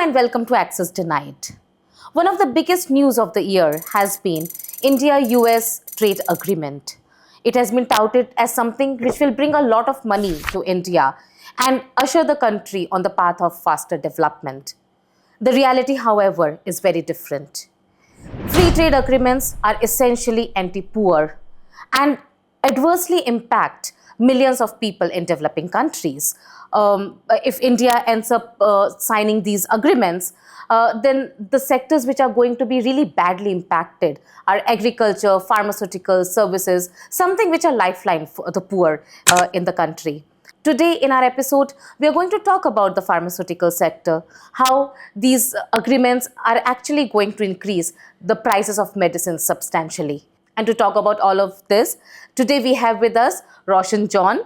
and welcome to Access Denied. One of the biggest news of the year has been India-US trade agreement. It has been touted as something which will bring a lot of money to India and usher the country on the path of faster development. The reality, however, is very different. Free trade agreements are essentially anti-poor and adversely impact millions of people in developing countries. If India ends up signing these agreements, then the sectors which are going to be really badly impacted are agriculture, pharmaceuticals, services, something which are lifeline for the poor in the country. Today in our episode, we are going to talk about the pharmaceutical sector, how these agreements are actually going to increase the prices of medicines substantially. And to talk about all of this, today we have with us Roshan John.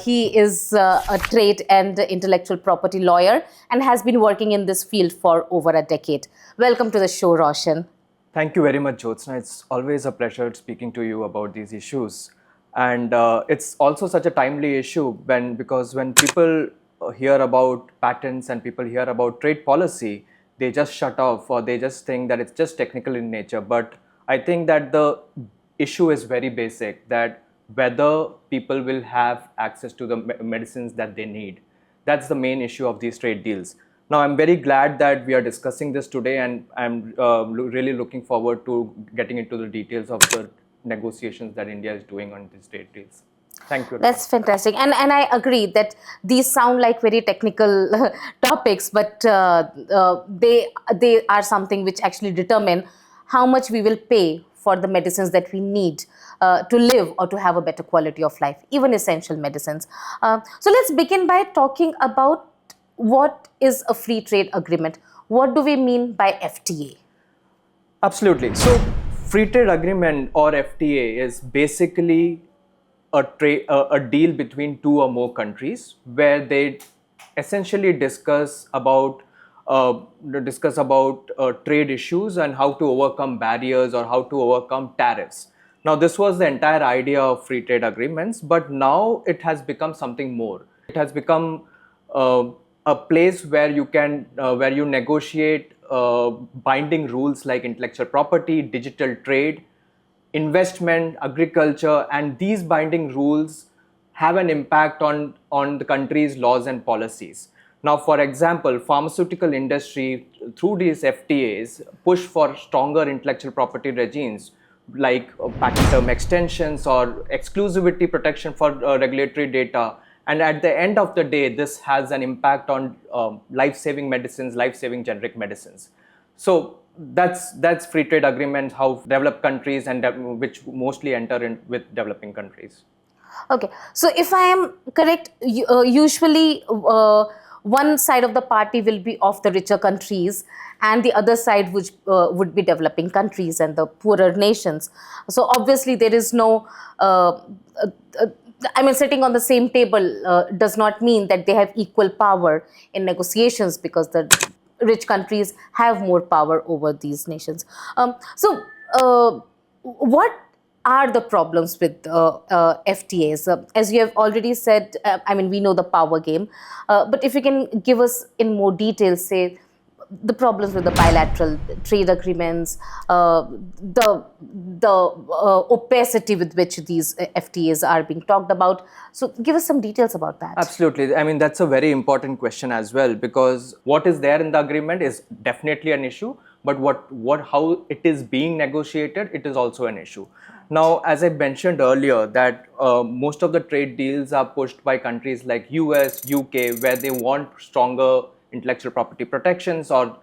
He is a trade and intellectual property lawyer and has been working in this field for over a decade. Welcome to the show, Roshan. Thank you very much, Jyotsna. It's always a pleasure speaking to you about these issues. And it's also such a timely issue because when people hear about patents and people hear about trade policy, they just shut off or they just think that it's just technical in nature. But I think that the issue is very basic, that whether people will have access to the medicines that they need. That's the main issue of these trade deals. Now, I'm very glad that we are discussing this today, and I'm really looking forward to getting into the details of the negotiations that India is doing on these trade deals. Thank you. That's fantastic. And I agree that these sound like very technical topics, but they are something which actually determine how much we will pay for the medicines that we need to live or to have a better quality of life, even essential medicines. So let's begin by talking about what is a free trade agreement. What do we mean by FTA? Absolutely. So free trade agreement or FTA is basically a deal between two or more countries where they essentially discuss about trade issues and how to overcome barriers or how to overcome tariffs. Now, this was the entire idea of free trade agreements, but now it has become something more. It has become a place where you negotiate binding rules like intellectual property, digital trade, investment, agriculture, and these binding rules have an impact on the country's laws and policies. Now, for example, pharmaceutical industry through these FTAs push for stronger intellectual property regimes like patent term extensions or exclusivity protection for regulatory data. And at the end of the day, this has an impact on life-saving medicines, life-saving generic medicines. So that's free trade agreements, how developed countries and which mostly enter in with developing countries. Okay, so if I am correct, usually one side of the party will be of the richer countries and the other side which would be developing countries and the poorer nations. So obviously there is no sitting on the same table does not mean that they have equal power in negotiations because the rich countries have more power over these nations. What are the problems with FTAs? As you have already said, we know the power game, but if you can give us in more detail, say, the problems with the bilateral trade agreements, the opacity with which these FTAs are being talked about. So give us some details about that. Absolutely. That's a very important question as well, because what is there in the agreement is definitely an issue, but how it is being negotiated, it is also an issue. Now, as I mentioned earlier, that most of the trade deals are pushed by countries like US, UK, where they want stronger intellectual property protections, or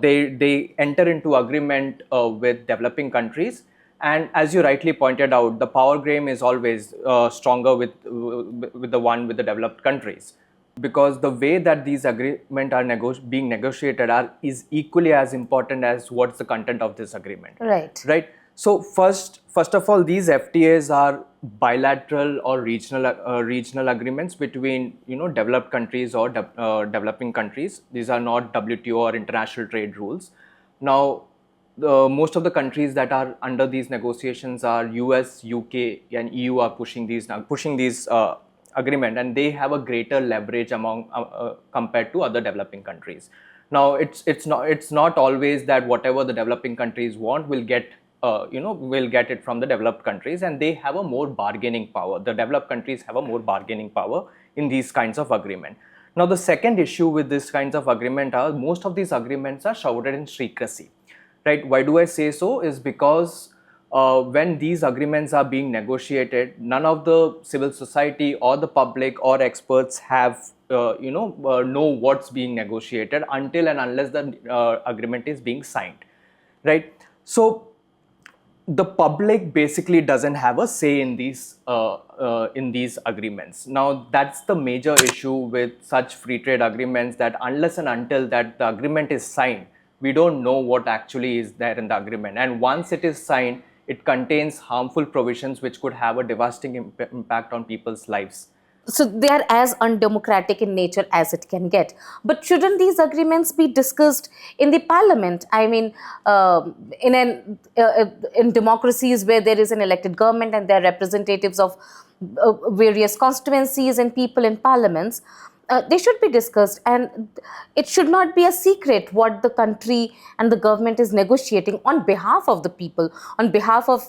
they enter into agreement with developing countries. And as you rightly pointed out, the power game is always stronger with the one with the developed countries, because the way that these agreements are being negotiated is equally as important as what's the content of this agreement. Right. So first of all, these FTAs are bilateral or regional agreements between developed countries or developing countries. These are not WTO or international trade rules. Now, most of the countries that are under these negotiations are US, UK, and EU are pushing these agreement, and they have a greater leverage among compared to other developing countries. Now, it's not always that whatever the developing countries want will get it from the developed countries, and they have a more bargaining power. The developed countries have a more bargaining power in these kinds of agreement. Now, the second issue with these kinds of agreement are most of these agreements are shrouded in secrecy, right? Why do I say so? Is because when these agreements are being negotiated, none of the civil society or the public or experts have know what's being negotiated until and unless the agreement is being signed, right? So the public basically doesn't have a say in these agreements. Now, that's the major issue with such free trade agreements, that unless and until that the agreement is signed, we don't know what actually is there in the agreement. And once it is signed, it contains harmful provisions which could have a devastating impact on people's lives. So they are as undemocratic in nature as it can get. But shouldn't these agreements be discussed in the parliament? I mean, in democracies where there is an elected government and there are representatives of various constituencies and people in parliaments, they should be discussed, and it should not be a secret what the country and the government is negotiating on behalf of the people, on behalf of,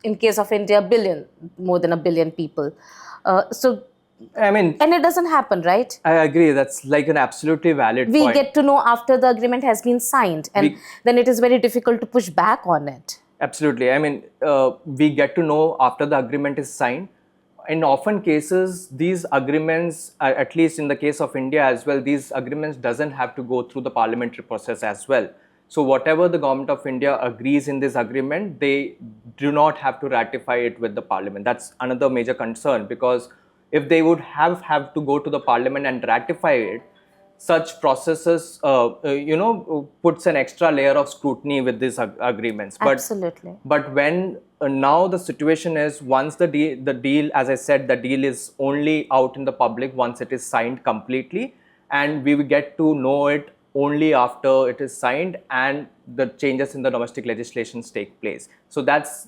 in case of India, more than a billion people. So I mean, and it doesn't happen, right? I agree. That's like an absolutely valid We point. get to know after the agreement has been signed, and then it is very difficult to push back on it. Absolutely. I mean, we get to know after the agreement is signed. In often cases, these agreements, at least in the case of India as well, these agreements doesn't have to go through the parliamentary process as well. So whatever the government of India agrees in this agreement, they do not have to ratify it with the parliament. That's another major concern, because if they would have to go to the parliament and ratify it, such processes puts an extra layer of scrutiny with these agreements. Absolutely. But when now the situation is, once the deal, as I said, the deal is only out in the public once it is signed completely, and we will get to know it only after it is signed and the changes in the domestic legislations take place. So that's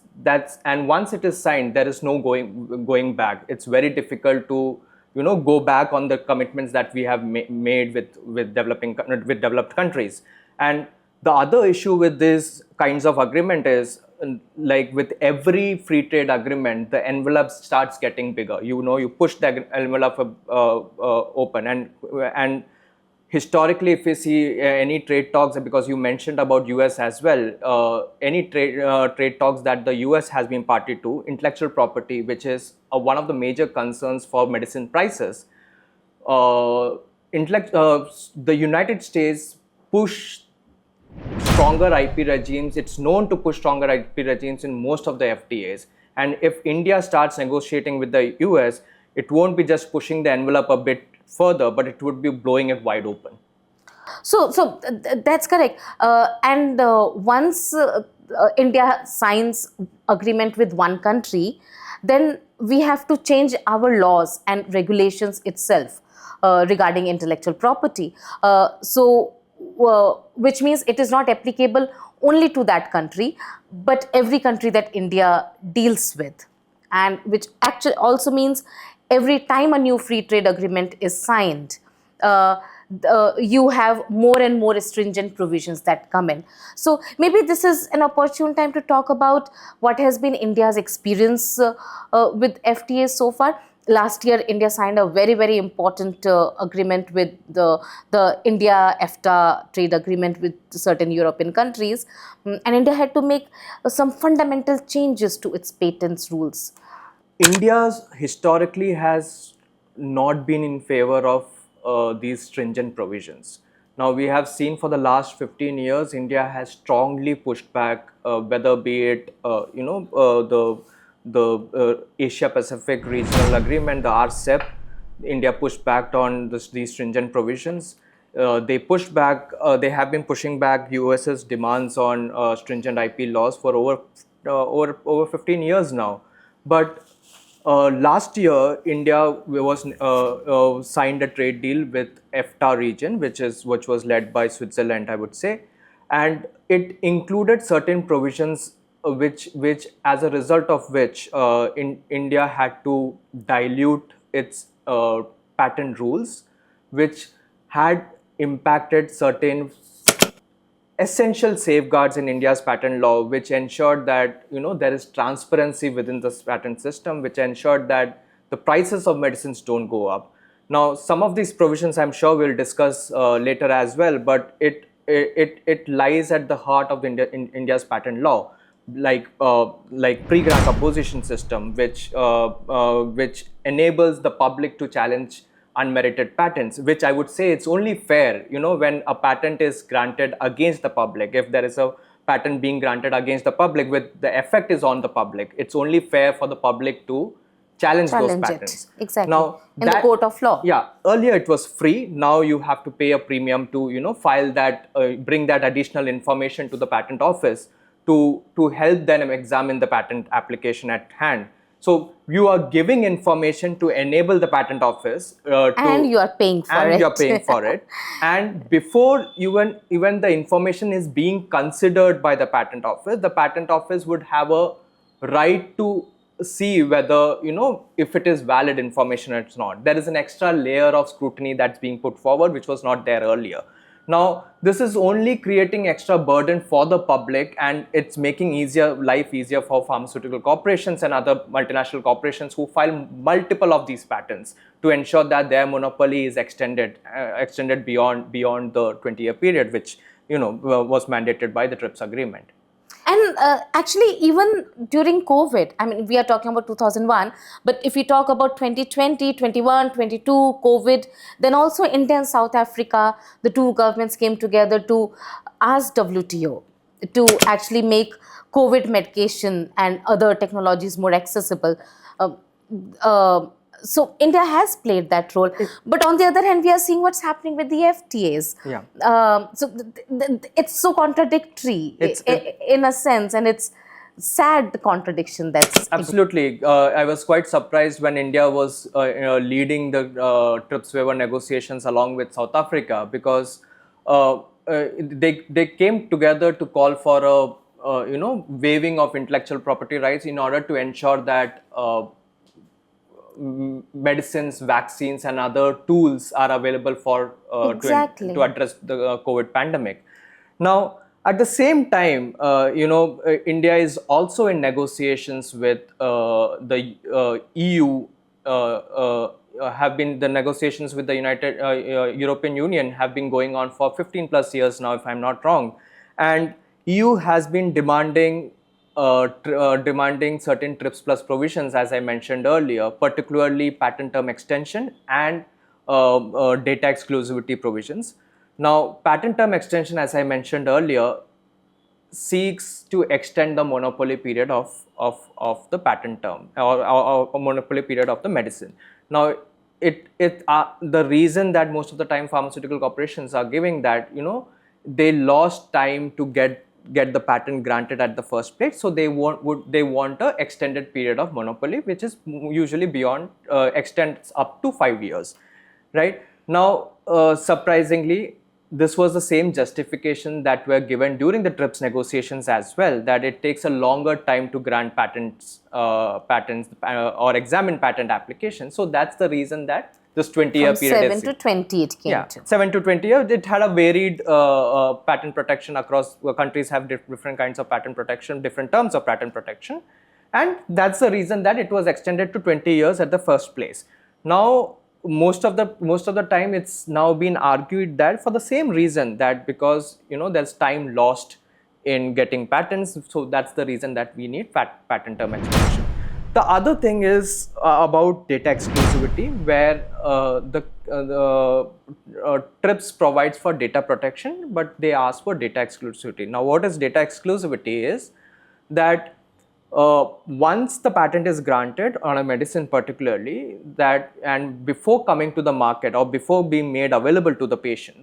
and once it is signed, there is no going back. It's very difficult to go back on the commitments that we have made with developed countries. And the other issue with these kinds of agreement is, like with every free trade agreement, the envelope starts getting bigger. You push the envelope open, and historically, if we see any trade talks, because you mentioned about US as well, any trade talks that the US has been party to, intellectual property, which is one of the major concerns for medicine prices, the United States push stronger IP regimes. It's known to push stronger IP regimes in most of the FTAs. And if India starts negotiating with the US, it won't be just pushing the envelope a bit further, but it would be blowing it wide open. So that's correct. And once India signs agreement with one country, then we have to change our laws and regulations itself regarding intellectual property. Which means it is not applicable only to that country, but every country that India deals with, and which actually also means every time a new free trade agreement is signed, you have more and more stringent provisions that come in. So maybe this is an opportune time to talk about what has been India's experience with FTAs so far. Last year, India signed a very, very important agreement with the India-EFTA trade agreement with certain European countries. And India had to make some fundamental changes to its patents rules. India historically has not been in favor of these stringent provisions. Now, we have seen for the last 15 years, India has strongly pushed back, whether be it the Asia Pacific Regional Agreement, the RCEP. India pushed back on these stringent provisions. They pushed back. They have been pushing back US's demands on stringent IP laws for over 15 years now. But last year, India was signed a trade deal with FTA region, which was led by Switzerland, I would say, and it included certain provisions which as a result of which India had to dilute its patent rules, which had impacted certain essential safeguards in India's patent law, which ensured that there is transparency within this patent system, which ensured that the prices of medicines don't go up. Now, some of these provisions I'm sure we'll discuss later as well, but it lies at the heart of India's patent law, like pre-grant opposition system, which enables the public to challenge unmerited patents, which I would say it's only fair, when a patent is granted against the public. If there is a patent being granted against the public, with the effect is on the public, it's only fair for the public to challenge those Challenge it. patents. Exactly. Now, In the court of law. Yeah, earlier it was free. Now you have to pay a premium to file that, bring that additional information to the patent office to help them examine the patent application at hand. So you are giving information to enable the patent office and you are paying for it. And you're paying for it. And before even the information is being considered by the patent office would have a right to see whether if it is valid information or it's not. There is an extra layer of scrutiny that's being put forward, which was not there earlier. Now, this is only creating extra burden for the public, and it's making life easier for pharmaceutical corporations and other multinational corporations who file multiple of these patents to ensure that their monopoly is extended beyond the 20-year period, which was mandated by the TRIPS agreement. And actually, even during COVID, I mean, we are talking about 2001, but if we talk about 2020, 21, 22, COVID, then also India and South Africa, the two governments came together to ask WTO to actually make COVID medication and other technologies more accessible. So India has played that role, but on the other hand, we are seeing what's happening with the FTAs. Yeah. So it's so contradictory in a sense, and it's sad, the contradiction that's absolutely. I was quite surprised when India was leading the TRIPS waiver negotiations along with South Africa, because they came together to call for a waiving of intellectual property rights in order to ensure that medicines, vaccines, and other tools are available for to address the COVID pandemic. Now, at the same time, India is also in negotiations with the EU. The negotiations with the European Union have been going on for 15 plus years now, if I'm not wrong, and EU has been demanding certain TRIPS plus provisions, as I mentioned earlier, particularly patent term extension and data exclusivity provisions. Now, patent term extension, as I mentioned earlier, seeks to extend the monopoly period of the patent term or monopoly period of the medicine. Now, the reason that most of the time pharmaceutical corporations are giving that, they lost time to get the patent granted at the first place, so they want a extended period of monopoly, which is usually extends up to 5 years, right? Now, surprisingly, this was the same justification that were given during the TRIPS negotiations as well, that it takes a longer time to grant patents or examine patent applications. So that's the reason that this 20-year period is 7 to 20 it came to. 7 to 20 years. It had a varied patent protection across countries. Have different kinds of patent protection, different terms of patent protection, and that's the reason that it was extended to 20 years at the first place. Now, most of the time, it's now been argued that for the same reason, that because there's time lost in getting patents, so that's the reason that we need patent term extension. The other thing is about data exclusivity, where the TRIPS provides for data protection, but they ask for data exclusivity. Now, what is data exclusivity is that once the patent is granted on a medicine particularly, and before coming to the market or before being made available to the people,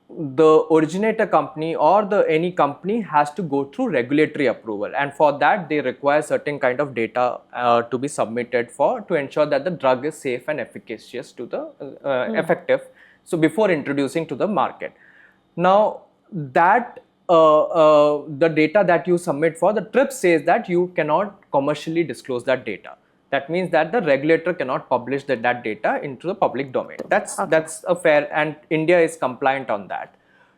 the originator company or any company has to go through regulatory approval, and for that they require certain kind of data to be submitted to ensure that the drug is safe and efficacious to the effective, so before introducing to the market. Now, that the data that you submit for the TRIPS says that you cannot commercially disclose that data. That means that the regulator cannot publish that data into the public domain. That's Okay. that's a fair, and India is compliant on that.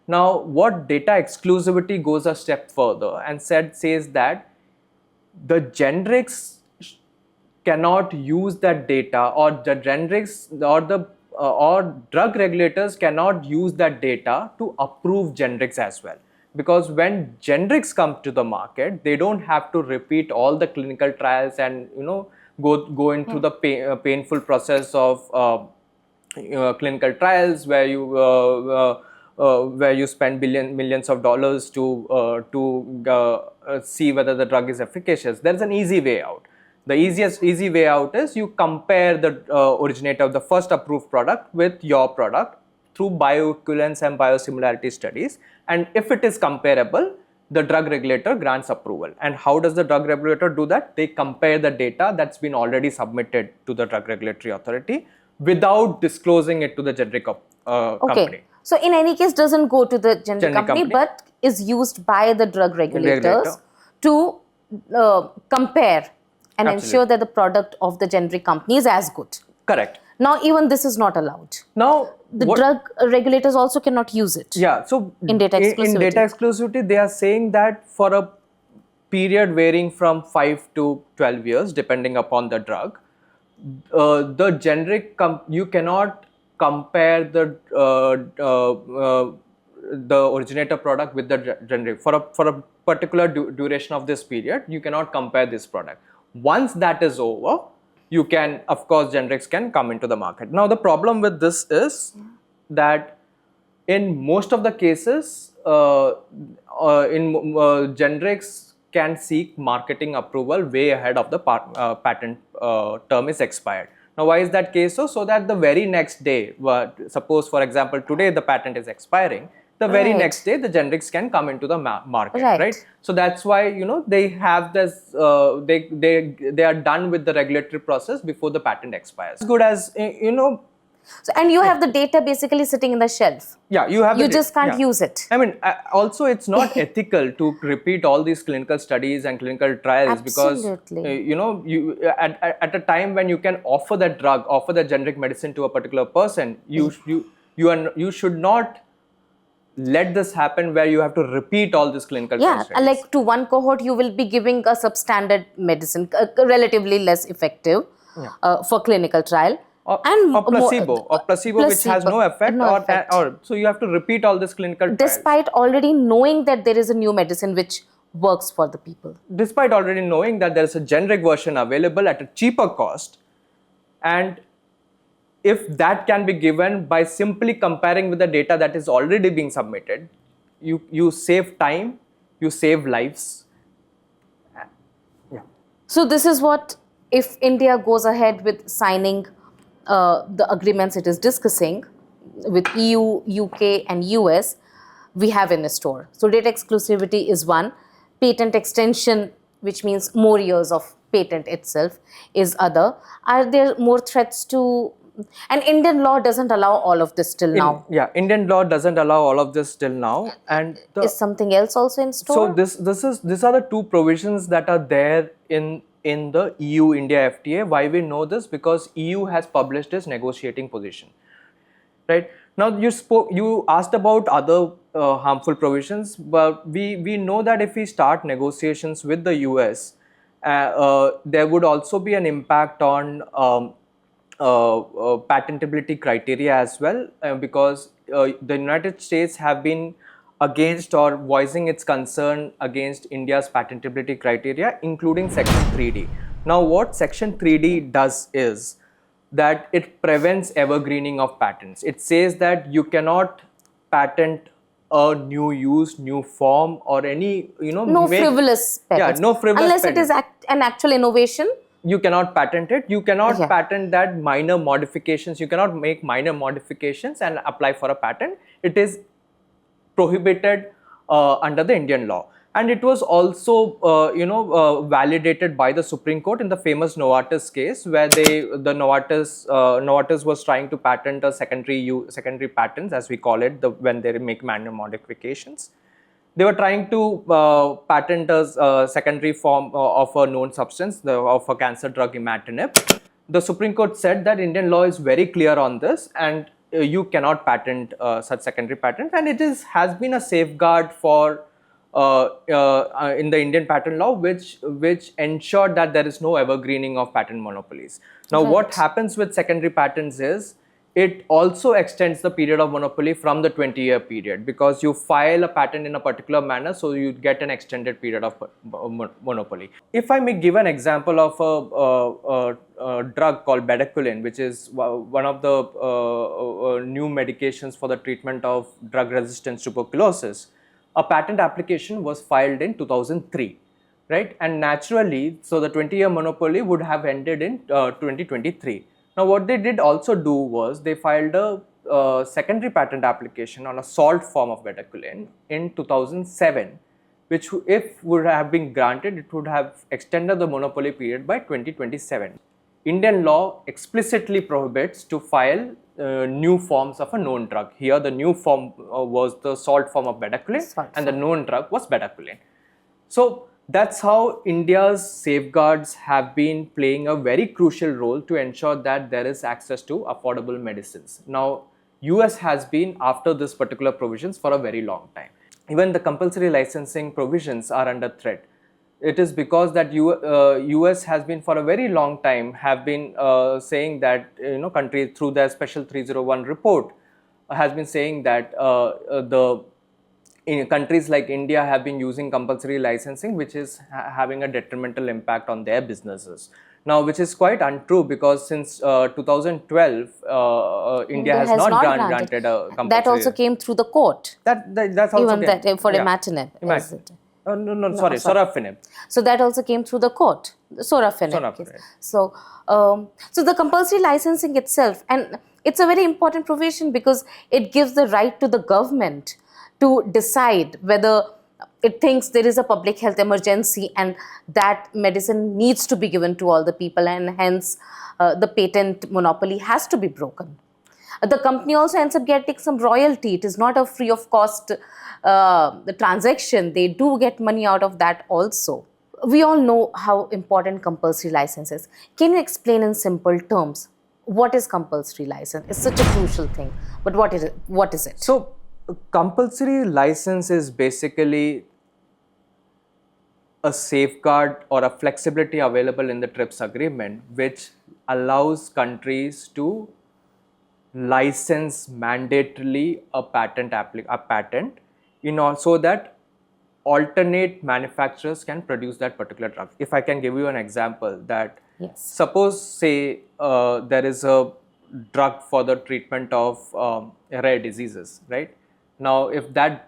Now, what data exclusivity goes a step further and says that the generics cannot use that data, or the generics or the or drug regulators cannot use that data to approve generics as well, because when generics come to the market, they don't have to repeat all the clinical trials and go into the painful process of clinical trials where you spend millions of dollars to see whether the drug is efficacious. There's an easy way out. The easy way out is you compare the originator of the first approved product with your product through bioequivalence and biosimilarity studies, and if it is comparable, the drug regulator grants approval. And how does the drug regulator do that? They compare the data that's been already submitted to the drug regulatory authority without disclosing it to the generic company. So in any case, doesn't go to the generic company, but is used by the drug regulators to compare and ensure that the product of the generic company is as good. Correct. Now, even this is not allowed. Now, the drug regulators also cannot use it. Yeah. So in data exclusivity, they are saying that for a period varying from 5 to 12 years, depending upon the drug, the generic you cannot compare the originator product with the generic for a particular duration of this period. You cannot compare this product. Once that is over, you can, of course, generics can come into the market. Now, the problem with this is that in most of the cases, generics can seek marketing approval way ahead of the patent term is expired. Now, why is that case so? So that the very next day, suppose for example, today the patent is expiring, the very next day the generics can come into the market, right? So that's why they have this, they are done with the regulatory process before the patent expires. As good as So, and you have the data basically sitting in the shelf. Yeah, you have. You just can't use it. I mean, also it's not ethical to repeat all these clinical studies and clinical trials. Absolutely. Because you at a time when you can offer that drug, offer the generic medicine to a particular person, you should not let this happen where you have to repeat all this clinical trials. Yeah, like to one cohort you will be giving a substandard medicine, relatively less effective for clinical trial. Or placebo, which has no effect, or so you have to repeat all this clinical trials. Despite already knowing that there is a new medicine which works for the people. Despite already knowing that there is a generic version available at a cheaper cost, and if that can be given by simply comparing with the data that is already being submitted, you save time, you save lives. Yeah. So this is what, if India goes ahead with signing the agreements it is discussing with EU, UK and US, we have in store. So data exclusivity is one. Patent extension, which means more years of patent itself, is other. Are there more threats to... And Indian law doesn't allow all of this till now. Yeah, Indian law doesn't allow all of this till now. And is something else also in store? So these are the two provisions that are there in the EU-India FTA. Why we know this? Because EU has published its negotiating position. Right now, you asked about other harmful provisions, but we know that if we start negotiations with the US, there would also be an impact on patentability criteria as well, because the United States have been against or voicing its concern against India's patentability criteria, including Section 3D. Now, what Section 3D does is that it prevents evergreening of patents. It says that you cannot patent a new use, new form, or any no frivolous patents. Yeah, no frivolous unless patents. It is an actual innovation. You cannot patent it. You cannot patent that minor modifications. You cannot make minor modifications and apply for a patent. It is prohibited under the Indian law. And it was also validated by the Supreme Court in the famous Novartis case, where Novartis was trying to patent a secondary patents, as we call it, when they make minor modifications. They were trying to patent a secondary form of a known substance, of a cancer drug, imatinib. The Supreme Court said that Indian law is very clear on this, and you cannot patent such secondary patent, and it has been a safeguard for in the Indian patent law, which ensured that there is no evergreening of patent monopolies. Now, what Right. happens with secondary patents is it also extends the period of monopoly from the 20-year period, because you file a patent in a particular manner, so you get an extended period of monopoly. If I may give an example of a drug called bedaquiline, which is one of the new medications for the treatment of drug-resistant tuberculosis, a patent application was filed in 2003, right? And naturally, so the 20-year monopoly would have ended in 2023. Now, what they did also do was they filed a secondary patent application on a salt form of bedaquiline in 2007, which, if would have been granted, it would have extended the monopoly period by 2027. Indian law explicitly prohibits to file new forms of a known drug. Here, the new form was the salt form of bedaquiline, Salt and the form. known drug was bedaquiline. So that's how India's safeguards have been playing a very crucial role to ensure that there is access to affordable medicines. Now, US has been after this particular provisions for a very long time. Even the compulsory licensing provisions are under threat. It is because that US has been for a very long time have been saying that countries through their special 301 report has been saying that the in countries like India have been using compulsory licensing, which is having a detrimental impact on their businesses. Now, which is quite untrue, because since 2012, India India has has not not granted. granted a That also compulsory. came through the court. That's also Even that for yeah. imatinib, is Imagine. it? No, No, sorry, sorry. sorafenib. So that also came through the court, the sorafenib case. Sorafenib. So the compulsory licensing itself, and it's a very important provision because it gives the right to the government to decide whether it thinks there is a public health emergency and that medicine needs to be given to all the people, and hence the patent monopoly has to be broken. The company also ends up getting some royalty. It is not a free of cost the transaction. They do get money out of that also. We all know how important compulsory license is. Can you explain in simple terms what is compulsory license? It's such a crucial thing, but what is it? What is it? So, compulsory license is basically a safeguard or a flexibility available in the TRIPS agreement, which allows countries to license mandatorily a patent in order so that alternate manufacturers can produce that particular drug. If I can give you an example, that Yes. suppose, say, there is a drug for the treatment of rare diseases, right? Now, if that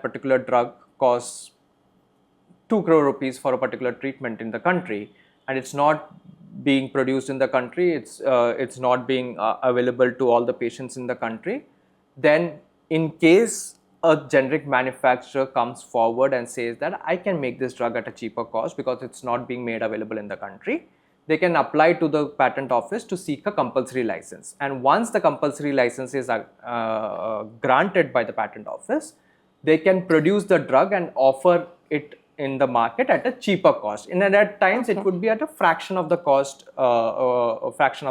particular drug costs 2 crore rupees for a particular treatment in the country, and it's not being produced in the country, it's not being available to all the patients in the country, then in case a generic manufacturer comes forward and says that I can make this drug at a cheaper cost because it's not being made available in the country, they can apply to the patent office to seek a compulsory license. And once the compulsory license is granted by the patent office, they can produce the drug and offer it in the market at a cheaper cost. And at times it would be at a fraction of the cost, cost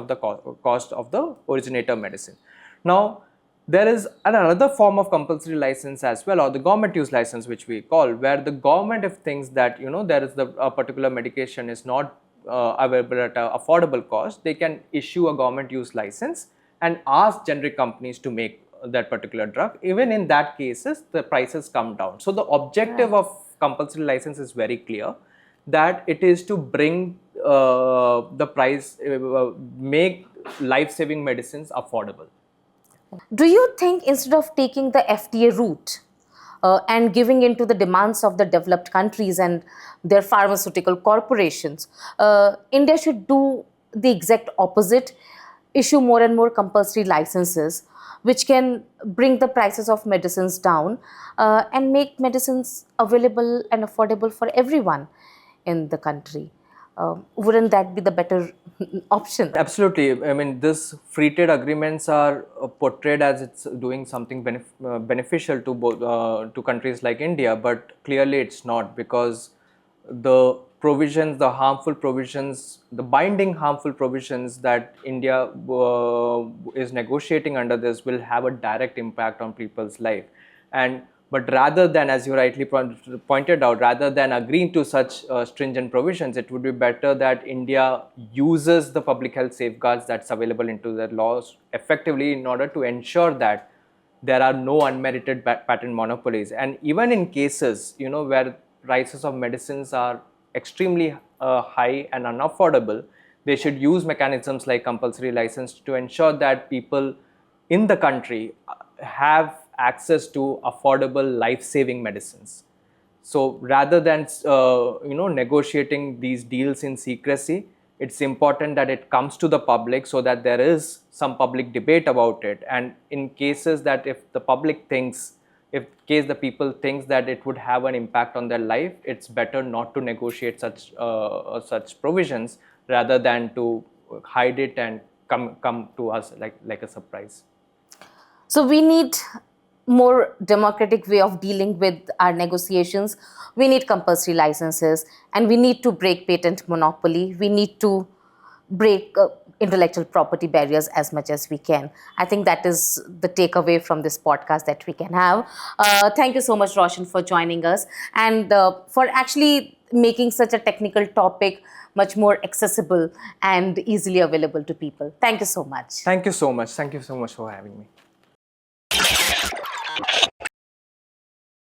of the originator medicine. Now, there is another form of compulsory license as well, or the government use license, which we call, where the government, if thinks that there is a particular medication is not available at an affordable cost, they can issue a government use license and ask generic companies to make that particular drug. Even in that cases, the prices come down. So the objective of compulsory license is very clear, that it is to bring the price, make life-saving medicines affordable. Do you think instead of taking the FTA route and giving in to the demands of the developed countries and their pharmaceutical corporations, India should do the exact opposite, issue more and more compulsory licenses, which can bring the prices of medicines down and make medicines available and affordable for everyone in the country? Wouldn't that be the better option? Absolutely. I mean, this free trade agreements are portrayed as it's doing something beneficial to both to countries like India, but clearly it's not, because the provisions, the harmful provisions, the binding harmful provisions that India is negotiating under this will have a direct impact on people's life. And but rather than, as you rightly pointed out, rather than agreeing to such stringent provisions, it would be better that India uses the public health safeguards that's available into the laws effectively in order to ensure that there are no unmerited patent monopolies. And even in cases, where prices of medicines are extremely high and unaffordable, they should use mechanisms like compulsory license to ensure that people in the country have access to affordable life-saving medicines. So rather than negotiating these deals in secrecy, it's important that it comes to the public so that there is some public debate about it. And in cases that if the public thinks, if case the people thinks that it would have an impact on their life, it's better not to negotiate such provisions rather than to hide it and come to us like a surprise. So we need more democratic way of dealing with our negotiations. We need compulsory licenses, and we need to break patent monopoly. We need to break intellectual property barriers as much as we can. I think that is the takeaway from this podcast that we can have. Thank you so much, Roshan, for joining us and for actually making such a technical topic much more accessible and easily available to people. Thank you so much. Thank you so much. Thank you so much for having me.